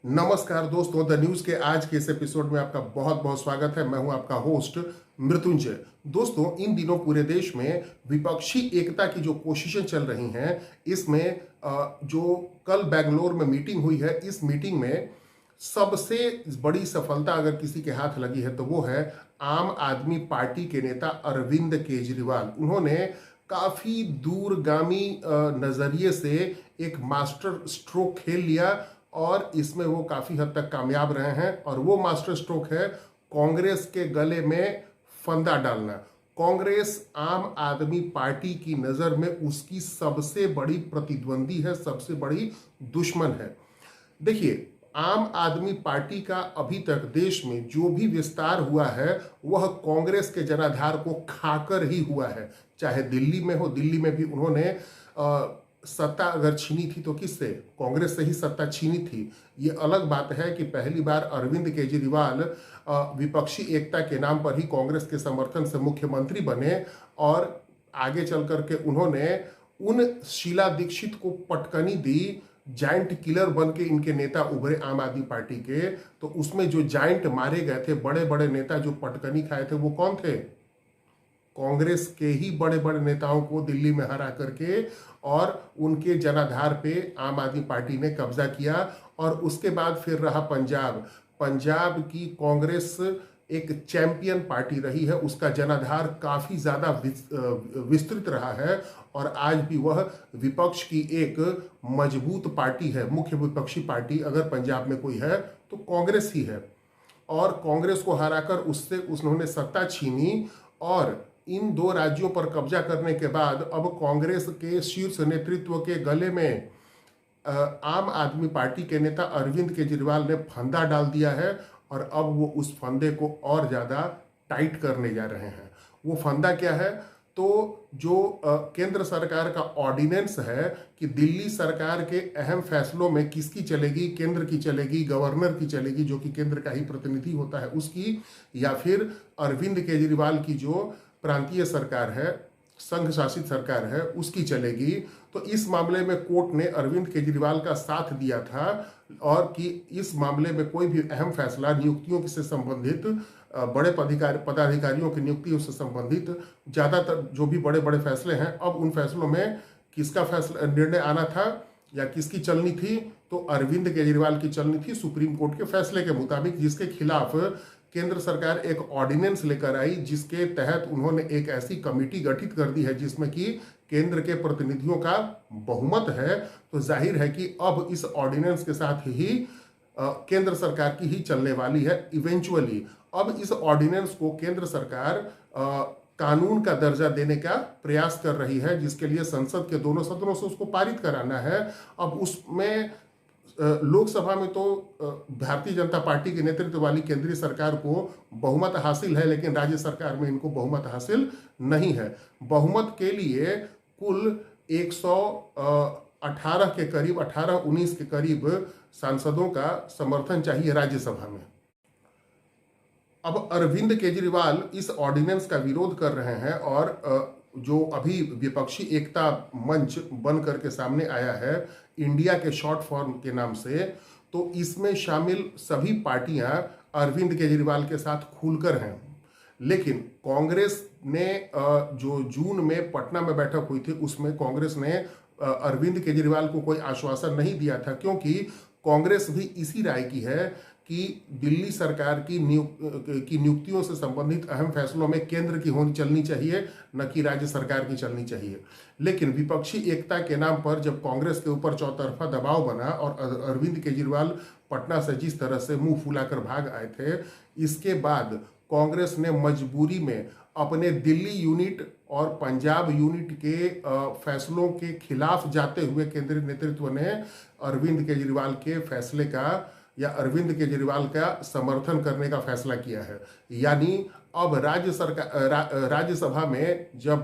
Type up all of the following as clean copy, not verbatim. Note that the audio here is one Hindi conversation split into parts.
नमस्कार दोस्तों, द न्यूज़ के आज के इस एपिसोड में आपका बहुत बहुत स्वागत है। मैं हूं आपका होस्ट मृत्युंजय। दोस्तों, इन दिनों पूरे देश में विपक्षी एकता की जो कोशिशें चल रही हैं, इसमें जो कल बेंगलोर में मीटिंग हुई है, इस मीटिंग में सबसे बड़ी सफलता अगर किसी के हाथ लगी है तो वो है आम आदमी पार्टी के नेता अरविंद केजरीवाल। उन्होंने काफी दूरगामी नजरिए से एक मास्टर स्ट्रोक खेल लिया और इसमें वो काफी हद तक कामयाब रहे हैं। और वो मास्टर स्ट्रोक है कांग्रेस के गले में फंदा डालना। कांग्रेस आम आदमी पार्टी की नजर में उसकी सबसे बड़ी प्रतिद्वंदी है, सबसे बड़ी दुश्मन है। देखिए, आम आदमी पार्टी का अभी तक देश में जो भी विस्तार हुआ है वह कांग्रेस के जनाधार को खाकर ही हुआ है। चाहे दिल्ली में हो, दिल्ली में भी उन्होंने सत्ता अगर छीनी थी तो किससे? कांग्रेस से ही सत्ता छीनी थी। ये अलग बात है कि पहली बार अरविंद केजरीवाल विपक्षी एकता के नाम पर ही कांग्रेस के समर्थन से मुख्यमंत्री बने और आगे चल करके उन्होंने उन शीला दीक्षित को पटकनी दी। जाइंट किलर बन के इनके नेता उभरे आम आदमी पार्टी के। तो उसमें जो जाइंट मारे गए थे, बड़े बड़े नेता जो पटकनी खाए थे, वो कौन थे? कांग्रेस के ही बड़े बड़े नेताओं को दिल्ली में हरा करके और उनके जनाधार पे आम आदमी पार्टी ने कब्जा किया। और उसके बाद फिर रहा पंजाब। पंजाब की कांग्रेस एक चैंपियन पार्टी रही है, उसका जनाधार काफी ज्यादा विस्तृत रहा है और आज भी वह विपक्ष की एक मजबूत पार्टी है। मुख्य विपक्षी पार्टी अगर पंजाब में कोई है तो कांग्रेस ही है। और कांग्रेस को हराकर उससे उन्होंने सत्ता छीनी और इन दो राज्यों पर कब्जा करने के बाद अब कांग्रेस के शीर्ष नेतृत्व के गले में आम आदमी पार्टी के नेता अरविंद केजरीवाल ने फंदा डाल दिया है और अब वो उस फंदे को और ज़्यादा टाइट करने जा रहे हैं। वो फंदा क्या है? तो जो केंद्र सरकार का ऑर्डिनेंस है कि दिल्ली सरकार के अहम फैसलों में किसकी चलेगी, केंद्र की चलेगी, गवर्नर की चलेगी जो कि केंद्र का ही प्रतिनिधि होता है उसकी, या फिर अरविंद केजरीवाल की जो प्रांतीय सरकार है, संघ शासित सरकार है, उसकी चलेगी। तो इस मामले में कोर्ट ने अरविंद केजरीवाल का साथ दिया था और कि इस मामले में कोई भी अहम फैसला नियुक्तियों से संबंधित, बड़े पदाधिकारियों की नियुक्तियों से संबंधित ज़्यादातर जो भी बड़े बड़े फैसले हैं, अब उन फैसलों में किसका फैसला निर्णय आना था या किसकी चलनी थी? तो अरविंद केजरीवाल की चलनी थी सुप्रीम कोर्ट के फैसले के मुताबिक, जिसके खिलाफ केंद्र सरकार एक ऑर्डिनेंस लेकर आई जिसके तहत उन्होंने एक ऐसी कमेटी गठित कर दी है जिसमें कि केंद्र के प्रतिनिधियों का बहुमत है। तो जाहिर है कि अब इस ऑर्डिनेंस के साथ ही केंद्र सरकार की ही चलने वाली है इवेंचुअली। अब इस ऑर्डिनेंस को केंद्र सरकार कानून का दर्जा देने का प्रयास कर रही है, जिसके लिए संसद के दोनों सदनों से उसको पारित कराना है। अब उसमें लोकसभा में तो भारतीय जनता पार्टी के नेतृत्व वाली केंद्रीय सरकार को बहुमत हासिल है, लेकिन राज्य सरकार में इनको बहुमत हासिल नहीं है। बहुमत के लिए कुल 118 के करीब, 18-19 के करीब सांसदों का समर्थन चाहिए राज्यसभा में। अब अरविंद केजरीवाल इस ऑर्डिनेंस का विरोध कर रहे हैं और जो अभी विपक्षी एकता मंच बन करके सामने आया है, इंडिया के शॉर्ट फॉर्म के नाम से, तो इसमें शामिल सभी पार्टियां अरविंद केजरीवाल के साथ खुलकर हैं। लेकिन कांग्रेस ने जो जून में पटना में बैठक हुई थी उसमें कांग्रेस ने अरविंद केजरीवाल को कोई आश्वासन नहीं दिया था, क्योंकि कांग्रेस भी इसी राय की है कि दिल्ली सरकार की नियुक्तियों से संबंधित अहम फैसलों में केंद्र की चलनी चाहिए, न कि राज्य सरकार की चलनी चाहिए। लेकिन विपक्षी एकता के नाम पर जब कांग्रेस के ऊपर चौतरफा दबाव बना और अरविंद केजरीवाल पटना से जिस तरह से मुंह फुलाकर भाग आए थे, इसके बाद कांग्रेस ने मजबूरी में अपने दिल्ली यूनिट और पंजाब यूनिट के फैसलों के खिलाफ जाते हुए केंद्रीय नेतृत्व ने अरविंद केजरीवाल के फैसले का या अरविंद केजरीवाल का समर्थन करने का फैसला किया है। यानी अब राज्यसभा में जब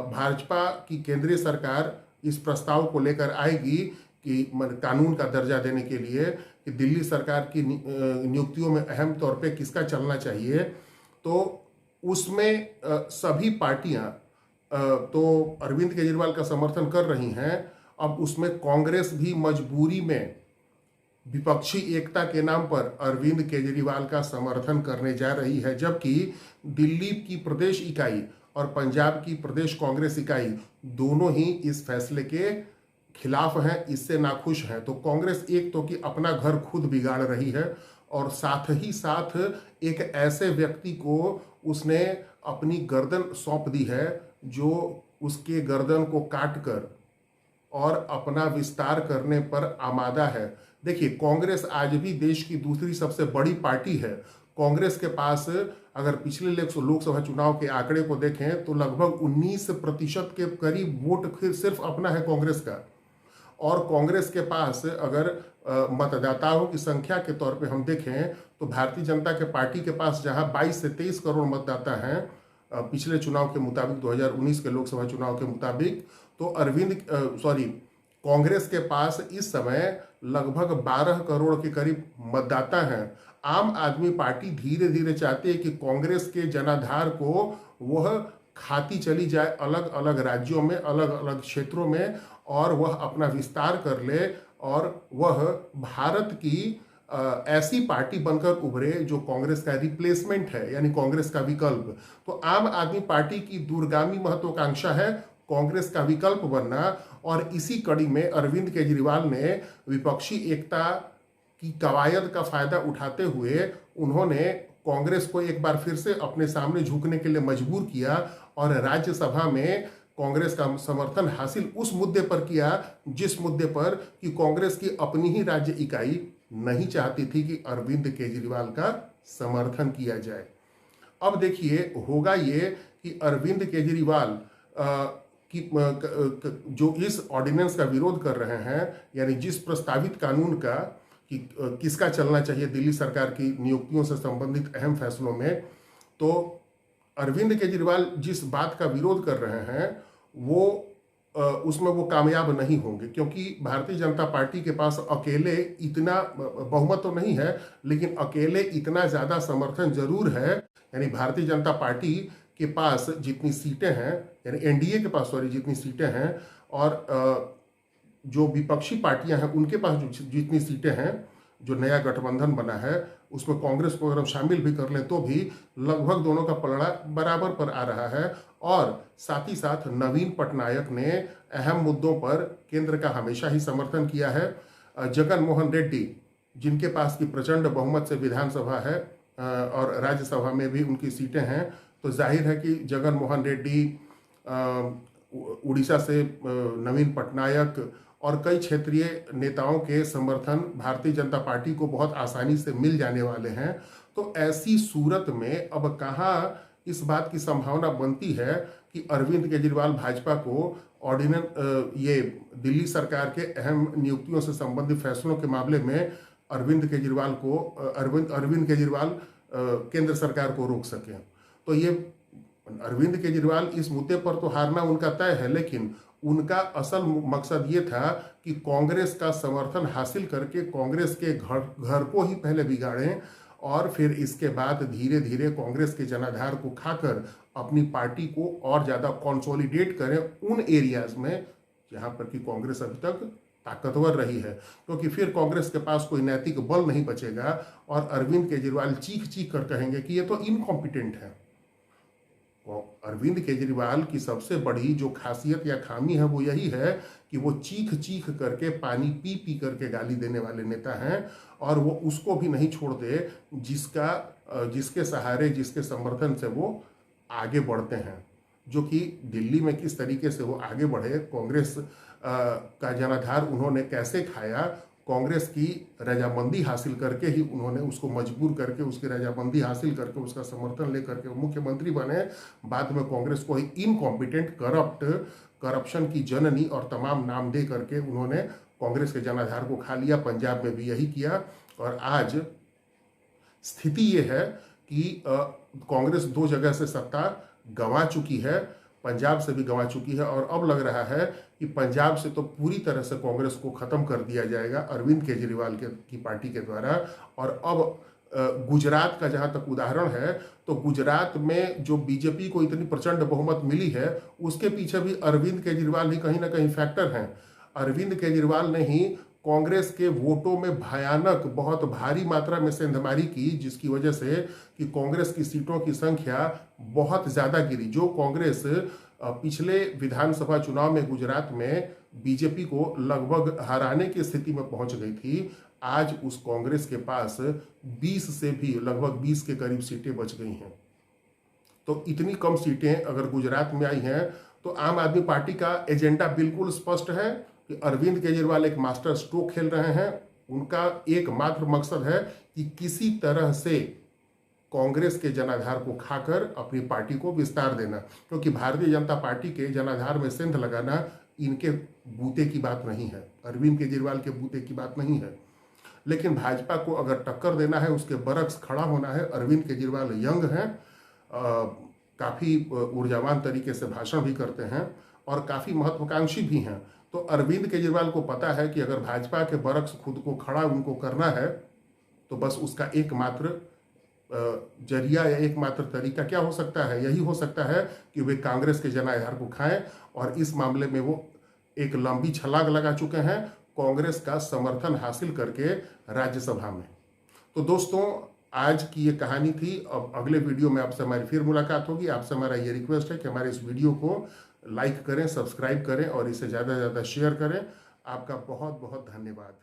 भाजपा की केंद्रीय सरकार इस प्रस्ताव को लेकर आएगी कि कानून का दर्जा देने के लिए कि दिल्ली सरकार की नियुक्तियों में अहम तौर पे किसका चलना चाहिए, तो उसमें सभी पार्टियां तो अरविंद केजरीवाल का समर्थन कर रही हैं। अब उसमें कांग्रेस भी मजबूरी में विपक्षी एकता के नाम पर अरविंद केजरीवाल का समर्थन करने जा रही है, जबकि दिल्ली की प्रदेश इकाई और पंजाब की प्रदेश कांग्रेस इकाई दोनों ही इस फैसले के खिलाफ हैं, इससे नाखुश हैं। तो कांग्रेस एक तो कि अपना घर खुद बिगाड़ रही है और साथ ही साथ एक ऐसे व्यक्ति को उसने अपनी गर्दन सौंप दी है जो उसके गर्दन को काट कर और अपना विस्तार करने पर आमादा है। देखिए, कांग्रेस आज भी देश की दूसरी सबसे बड़ी पार्टी है। कांग्रेस के पास अगर पिछले लोकसभा चुनाव के आंकड़े को देखें तो लगभग 19% के करीब वोट सिर्फ अपना है कांग्रेस का। और कांग्रेस के पास अगर मतदाताओं की संख्या के तौर पे हम देखें तो भारतीय जनता के पार्टी के पास जहां 22 से 23 करोड़ मतदाता हैं पिछले चुनाव के मुताबिक, 2019 के लोकसभा चुनाव के मुताबिक, तो कांग्रेस के पास इस समय लगभग 12 करोड़ के करीब मतदाता हैं। आम आदमी पार्टी धीरे धीरे चाहती है कि कांग्रेस के जनाधार को वह खाती चली जाए अलग अलग राज्यों में, अलग अलग क्षेत्रों में, और वह अपना विस्तार कर ले और वह भारत की ऐसी पार्टी बनकर उभरे जो कांग्रेस का रिप्लेसमेंट है, यानी कांग्रेस का विकल्प। तो आम आदमी पार्टी की दूरगामी महत्वाकांक्षा है कांग्रेस का विकल्प बनना, और इसी कड़ी में अरविंद केजरीवाल ने विपक्षी एकता की कवायद का फायदा उठाते हुए उन्होंने कांग्रेस को एक बार फिर से अपने सामने झुकने के लिए मजबूर किया और राज्यसभा में कांग्रेस का समर्थन हासिल उस मुद्दे पर किया जिस मुद्दे पर कि कांग्रेस की अपनी ही राज्य इकाई नहीं चाहती थी कि अरविंद केजरीवाल का समर्थन किया जाए। अब देखिए, होगा ये कि अरविंद केजरीवाल जो इस ऑर्डिनेंस का विरोध कर रहे हैं, यानी जिस प्रस्तावित कानून का कि किसका चलना चाहिए दिल्ली सरकार की नियुक्तियों से संबंधित अहम फैसलों में, तो अरविंद केजरीवाल जिस बात का विरोध कर रहे हैं वो उसमें वो कामयाब नहीं होंगे, क्योंकि भारतीय जनता पार्टी के पास अकेले इतना बहुमत तो नहीं है, लेकिन अकेले इतना ज़्यादा समर्थन जरूर है। यानी भारतीय जनता पार्टी के पास जितनी सीटें हैं, यानी एनडीए के पास जितनी सीटें हैं, और जो विपक्षी पार्टियां हैं उनके पास जितनी सीटें हैं, जो नया गठबंधन बना है उसमें कांग्रेस को अगर हम शामिल भी कर लें तो भी लगभग दोनों का पलड़ा बराबर पर आ रहा है। और साथ ही साथ नवीन पटनायक ने अहम मुद्दों पर केंद्र का हमेशा ही समर्थन किया है। जगन मोहन रेड्डी, जिनके पास की प्रचंड बहुमत से विधानसभा है और राज्यसभा में भी उनकी सीटें हैं, तो जाहिर है कि जगन मोहन रेड्डी, उड़ीसा से नवीन पटनायक और कई क्षेत्रीय नेताओं के समर्थन भारतीय जनता पार्टी को बहुत आसानी से मिल जाने वाले हैं। तो ऐसी सूरत में अब कहाँ इस बात की संभावना बनती है कि अरविंद केजरीवाल भाजपा को ये दिल्ली सरकार के अहम नियुक्तियों से संबंधित फैसलों के मामले में अरविंद केजरीवाल केंद्र सरकार को रोक सकें। तो ये अरविंद केजरीवाल इस मुद्दे पर तो हारना उनका तय है, लेकिन उनका असल मकसद ये था कि कांग्रेस का समर्थन हासिल करके कांग्रेस के घर को ही पहले बिगाड़ें और फिर इसके बाद धीरे धीरे कांग्रेस के जनाधार को खाकर अपनी पार्टी को और ज़्यादा कंसोलिडेट करें उन एरियाज में जहां पर कि कांग्रेस अभी तक ताकतवर रही है, क्योंकि फिर कांग्रेस के पास कोई नैतिक बल नहीं बचेगा और अरविंद केजरीवाल चीख चीख कर कहेंगे कि ये तो इनकॉम्पिटेंट है। अरविंद केजरीवाल की सबसे बड़ी जो खासियत या खामी है वो यही है कि वो चीख चीख करके, पानी पी पी करके गाली देने वाले नेता हैं, और वो उसको भी नहीं छोड़ते जिसके सहारे, जिसके समर्थन से वो आगे बढ़ते हैं। जो कि दिल्ली में किस तरीके से वो आगे बढ़े, कांग्रेस का जनाधार उन्होंने कैसे खाया, कांग्रेस की रजामंदी हासिल करके ही उन्होंने उसको मजबूर करके, उसकी रजामंदी हासिल करके, उसका समर्थन लेकर के मुख्यमंत्री बने। बाद में कांग्रेस को ही इनकॉम्पिटेंट, करप्शन की जननी और तमाम नाम दे करके उन्होंने कांग्रेस के जनाधार को खा लिया। पंजाब में भी यही किया, और आज स्थिति ये है कि कांग्रेस 2 जगह से सत्ता गंवा चुकी है, पंजाब से भी गंवा चुकी है, और अब लग रहा है कि पंजाब से तो पूरी तरह से कांग्रेस को खत्म कर दिया जाएगा अरविंद केजरीवाल की पार्टी के द्वारा। और अब गुजरात का जहां तक उदाहरण है, तो गुजरात में जो बीजेपी को इतनी प्रचंड बहुमत मिली है उसके पीछे भी अरविंद केजरीवाल ही कहीं ना कहीं फैक्टर हैं। अरविंद केजरीवाल ने ही कांग्रेस के वोटों में भयानक बहुत भारी मात्रा में सेंधमारी की, जिसकी वजह से कि कांग्रेस की सीटों की संख्या बहुत ज़्यादा गिरी। जो कांग्रेस पिछले विधानसभा चुनाव में गुजरात में बीजेपी को लगभग हराने की स्थिति में पहुंच गई थी, आज उस कांग्रेस के पास 20 से भी लगभग 20 के करीब सीटें बच गई हैं। तो इतनी कम सीटें अगर गुजरात में आई हैं तो आम आदमी पार्टी का एजेंडा बिल्कुल स्पष्ट है कि अरविंद केजरीवाल एक मास्टर स्ट्रोक खेल रहे हैं। उनका एकमात्र मकसद है कि किसी तरह से कांग्रेस के जनाधार को खाकर अपनी पार्टी को विस्तार देना, क्योंकि भारतीय जनता पार्टी के जनाधार में सेंध लगाना इनके बूते की बात नहीं है, अरविंद केजरीवाल के बूते की बात नहीं है। लेकिन भाजपा को अगर टक्कर देना है, उसके बरक्स खड़ा होना है। अरविंद केजरीवाल यंग हैं, काफ़ी ऊर्जावान तरीके से भाषण भी करते हैं और काफ़ी महत्वाकांक्षी भी हैं। तो अरविंद केजरीवाल को पता है कि अगर भाजपा के बरक्स खुद को खड़ा उनको करना है तो बस उसका एकमात्र जरिया या एकमात्र तरीका क्या हो सकता है, यही हो सकता है कि वे कांग्रेस के जनाधार को खाएं। और इस मामले में वो एक लंबी छलांग लगा चुके हैं कांग्रेस का समर्थन हासिल करके राज्यसभा में। तो दोस्तों, आज की ये कहानी थी। अब अगले वीडियो में आपसे हमारी फिर मुलाकात होगी। आपसे हमारा ये रिक्वेस्ट है कि हमारे इस वीडियो को लाइक करें, सब्सक्राइब करें और इसे ज़्यादा से ज़्यादा शेयर करें। आपका बहुत बहुत धन्यवाद।